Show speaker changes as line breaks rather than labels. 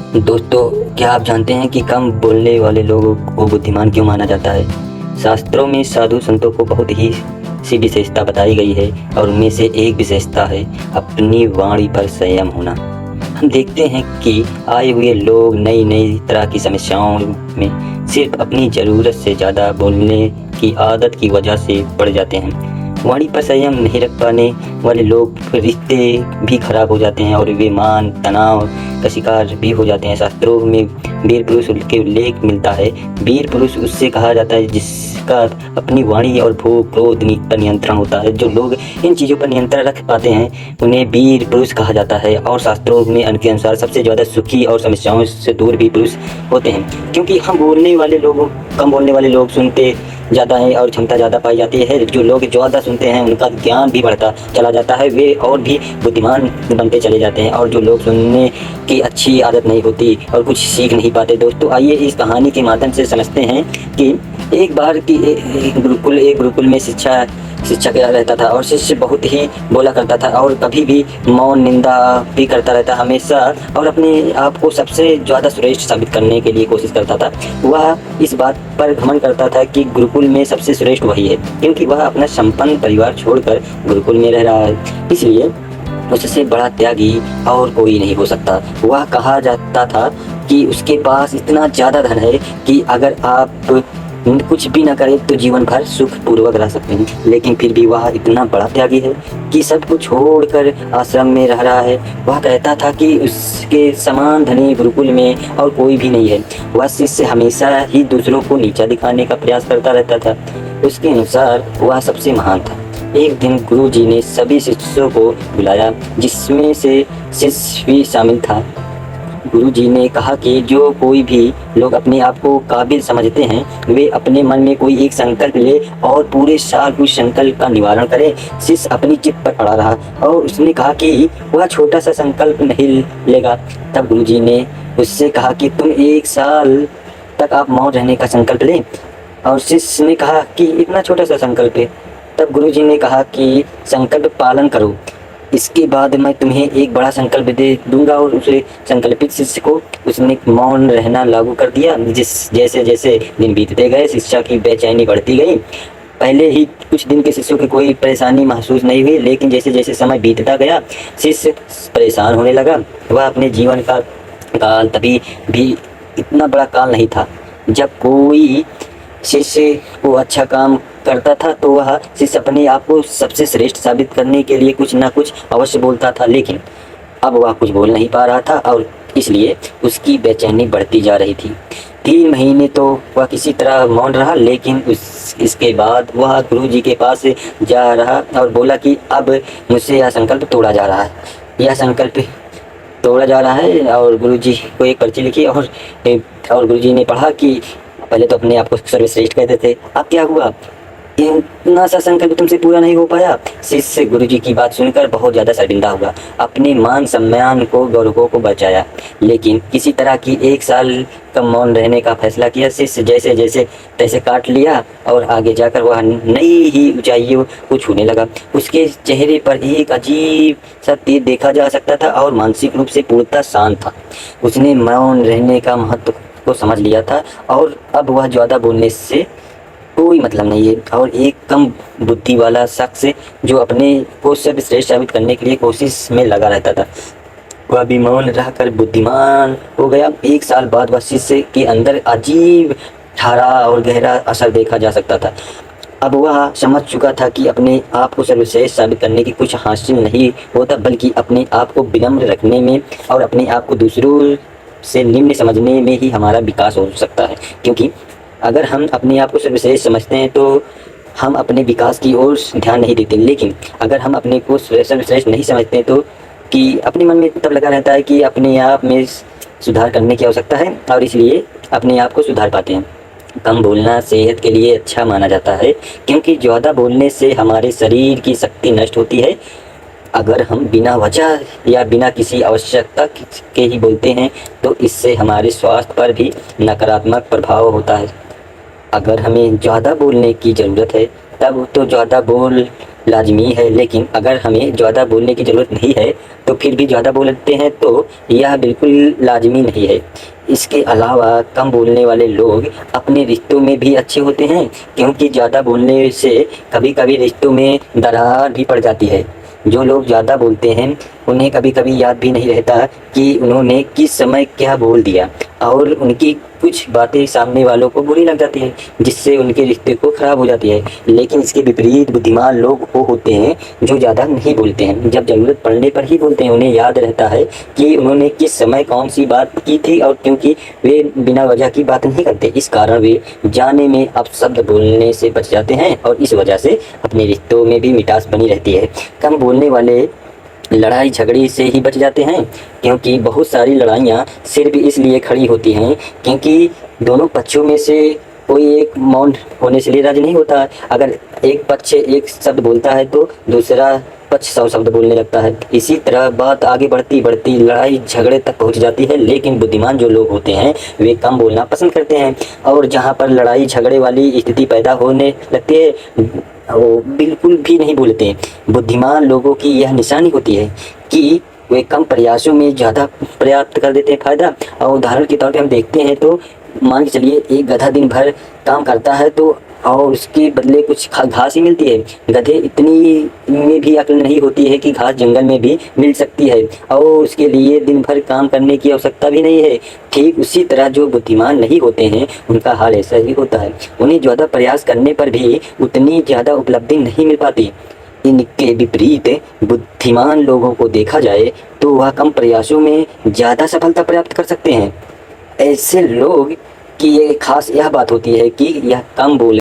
दोस्तों, क्या आप जानते हैं कि कम बोलने वाले लोगों को बुद्धिमान क्यों माना जाता है? शास्त्रों में साधु संतों को बहुत ही सी विशेषता बताई गई है और उनमें से एक विशेषता है अपनी वाणी पर संयम होना। हम देखते हैं कि आए हुए लोग नई नई तरह की समस्याओं में सिर्फ अपनी ज़रूरत से ज़्यादा बोलने की आदत की वजह से पड़ जाते हैं। वाणी पर संयम नहीं रख पाने वाले लोग रिश्ते भी खराब हो जाते हैं और वे मान तनाव का शिकार भी हो जाते हैं। शास्त्रों में वीर पुरुष के उल्लेख मिलता है। वीर पुरुष उससे कहा जाता है जिसका अपनी वाणी और भूख क्रोध पर नियंत्रण होता है। जो लोग इन चीज़ों पर नियंत्रण रख पाते हैं उन्हें वीर पुरुष कहा जाता है। और शास्त्रों में के अनुसार सबसे ज़्यादा सुखी और समस्याओं से दूर वीर पुरुष होते हैं, क्योंकि कम बोलने वाले लोग सुनते ज़्यादा है और क्षमता ज़्यादा पाई जाती है। जो लोग ज़्यादा सुनते हैं उनका ज्ञान भी बढ़ता चला जाता है, वे और भी बुद्धिमान बनते चले जाते हैं। और जो लोग सुनने की अच्छी आदत नहीं होती और कुछ सीख नहीं पाते। दोस्तों, आइए इस कहानी के माध्यम से समझते हैं कि एक बार की एक गुरुकुल में शिक्षक रहता था और शिष्य बहुत ही बोला करता था और कभी भी मौन निंदा भी करता रहता हमेशा, और अपने आप को सबसे ज़्यादा श्रेष्ठ साबित करने के लिए कोशिश करता था। वह इस बात पर घमंड करता था कि गुरुकुल में सबसे श्रेष्ठ वही है, क्योंकि वह अपना संपन्न परिवार छोड़कर गुरुकुल में रह रहा है, इसलिए उससे बड़ा त्यागी और कोई नहीं हो सकता। वह कहा जाता था कि उसके पास इतना ज़्यादा धन है कि अगर आप कुछ भी न करे तो जीवन भर सुख पूर्वक रह सकते हैं, लेकिन फिर भी वह इतना बड़ा त्यागी है कि सब कुछ छोड़कर आश्रम में रह रहा है। वह कहता था कि उसके समान धनी गुरुकुल में और कोई भी नहीं है। वह शिष्य हमेशा ही दूसरों को नीचा दिखाने का प्रयास करता रहता था। उसके अनुसार वह सबसे महान था। एक दिन गुरुजी ने सभी शिष्यों को बुलाया, जिसमें से शिष्य भी शामिल था। गुरुजी ने कहा कि जो कोई भी लोग अपने आप को काबिल समझते हैं वे अपने मन में कोई एक संकल्प ले और पूरे साल उस संकल्प का निवारण करे। शिष्य अपनी जिद पर अड़ा रहा और उसने कहा कि वह छोटा सा संकल्प नहीं लेगा। तब गुरुजी ने उससे कहा कि तुम 1 साल तक आप मौन रहने का संकल्प लें। और शिष्य ने कहा कि इतना छोटा सा संकल्प है। तब गुरुजी ने कहा कि संकल्प पालन करो, इसके बाद मैं तुम्हें एक बड़ा संकल्प दे दूंगा। और उसे संकल्पित शिष्य को उसने मौन रहना लागू कर दिया। जैसे जैसे दिन बीतते गए शिष्य की बेचैनी बढ़ती गई। पहले ही कुछ दिन के शिष्यों की कोई परेशानी महसूस नहीं हुई, लेकिन जैसे जैसे समय बीतता गया शिष्य परेशान होने लगा। वह अपने जीवन का काल तभी भी इतना बड़ा काल नहीं था जब कोई शिष्य को अच्छा काम करता था तो वह शिष्य अपने आप को सबसे श्रेष्ठ साबित करने के लिए कुछ ना कुछ अवश्य बोलता था, लेकिन अब वह कुछ बोल नहीं पा रहा था और इसलिए उसकी बेचैनी बढ़ती जा रही थी। 3 महीने तो वह किसी तरह मौन रहा, लेकिन इसके बाद वह गुरुजी के पास जा रहा और बोला कि अब मुझसे यह संकल्प तोड़ा जा रहा है। और गुरुजी को एक पर्ची लिखी और गुरुजी ने पढ़ा कि पहले तो अपने आप को सर्वश्रेष्ठ कहते थे, अब क्या हुआ, इतना सा संकल्प तुमसे पूरा नहीं हो पाया। शिष्य गुरुजी की बात सुनकर बहुत ज़्यादा शर्मिंदा हुआ, अपने मान सम्मान को गौरवों को बचाया, लेकिन किसी तरह की 1 साल का मौन रहने का फैसला किया। शिष्य जैसे जैसे तैसे काट लिया और आगे जाकर वह नई ही ऊंचाइयों को छूने लगा। उसके चेहरे पर एक अजीब सा तेज देखा जा सकता था और मानसिक रूप से पूर्णतः शांत था। उसने मौन रहने का महत्व को समझ लिया था और अब वह ज़्यादा बोलने से कोई मतलब नहीं है। और एक कम बुद्धि वाला शख्स जो अपने को सर्वश्रेष्ठ साबित करने के लिए कोशिश में लगा रहता था, वह भी मौन रहकर बुद्धिमान हो गया। 1 साल बाद वह शिष्य के अंदर अजीब ठहरा और गहरा असर देखा जा सकता था। अब वह समझ चुका था कि अपने आप को सर्वश्रेष्ठ साबित करने की कुछ हासिल नहीं होता, बल्कि अपने आप को विनम्र रखने में और अपने आप को दूसरों से निम्न समझने में ही हमारा विकास हो सकता है। क्योंकि अगर हम अपने आप को सर्वश्रेष्ठ समझते हैं तो हम अपने विकास की ओर ध्यान नहीं देते, लेकिन अगर हम अपने को सर्वश्रेष्ठ नहीं समझते तो कि अपने मन में तब लगा रहता है कि अपने आप में सुधार करने की आवश्यकता है और इसलिए अपने आप को सुधार पाते हैं। कम बोलना सेहत के लिए अच्छा माना जाता है, क्योंकि ज़्यादा बोलने से हमारे शरीर की शक्ति नष्ट होती है। अगर हम बिना वजह या बिना किसी आवश्यकता के ही बोलते हैं तो इससे हमारे स्वास्थ्य पर भी नकारात्मक प्रभाव होता है। अगर हमें ज़्यादा बोलने की ज़रूरत है तब तो ज़्यादा बोल लाजमी है, लेकिन अगर हमें ज़्यादा बोलने की ज़रूरत नहीं है तो फिर भी ज़्यादा बोलते हैं तो यह बिल्कुल लाजमी नहीं है। इसके अलावा कम बोलने वाले लोग अपने रिश्तों में भी अच्छे होते हैं, क्योंकि ज़्यादा बोलने से कभी कभी रिश्तों में दरार भी पड़ जाती है। जो लोग ज़्यादा बोलते हैं उन्हें कभी कभी याद भी नहीं रहता कि उन्होंने किस समय क्या बोल दिया, और उनकी कुछ बातें सामने वालों को बुरी लग जाती है, जिससे उनके रिश्ते को ख़राब हो जाती है। लेकिन इसके विपरीत बुद्धिमान लोग वो होते हैं जो ज़्यादा नहीं बोलते हैं, जब ज़रूरत पड़ने पर ही बोलते हैं। उन्हें याद रहता है कि उन्होंने किस समय कौन सी बात की थी, और क्योंकि वे बिना वजह की बात नहीं करते, इस कारण वे जाने में अपशब्द बोलने से बच जाते हैं, और इस वजह से अपने रिश्तों में भी मिठास बनी रहती है। कम बोलने वाले लड़ाई झगड़े से ही बच जाते हैं, क्योंकि बहुत सारी लड़ाइयाँ सिर्फ इसलिए खड़ी होती हैं क्योंकि दोनों पक्षों में से कोई एक मौन होने से लिए राजी नहीं होता है। अगर एक पक्ष एक शब्द बोलता है तो दूसरा पक्ष 100 शब्द बोलने लगता है। इसी तरह बात आगे बढ़ती बढ़ती लड़ाई झगड़े तक पहुंच जाती है। लेकिन बुद्धिमान जो लोग होते हैं वे कम बोलना पसंद करते हैं, और जहां पर लड़ाई झगड़े वाली स्थिति पैदा होने लगती है वो बिल्कुल भी नहीं बोलते। बुद्धिमान लोगों की यह निशानी होती है कि वे कम प्रयासों में ज़्यादा प्राप्त कर देते हैं फ़ायदा। और उदाहरण के तौर पे हम देखते हैं तो मान के चलिए एक गधा दिन भर काम करता है तो और उसके बदले कुछ घास ही मिलती है। गधे इतनी में भी अक्ल नहीं होती है कि घास जंगल में भी मिल सकती है, और उसके लिए दिन भर काम करने की आवश्यकता भी नहीं है। ठीक उसी तरह जो बुद्धिमान नहीं होते हैं उनका हाल ऐसा ही होता है। उन्हें ज़्यादा प्रयास करने पर भी उतनी ज़्यादा उपलब्धि नहीं मिल पाती। इनके विपरीत बुद्धिमान लोगों को देखा जाए तो वह कम प्रयासों में ज़्यादा सफलता प्राप्त कर सकते हैं। ऐसे लोग की ये खास यह बात होती है कि यह कम बोल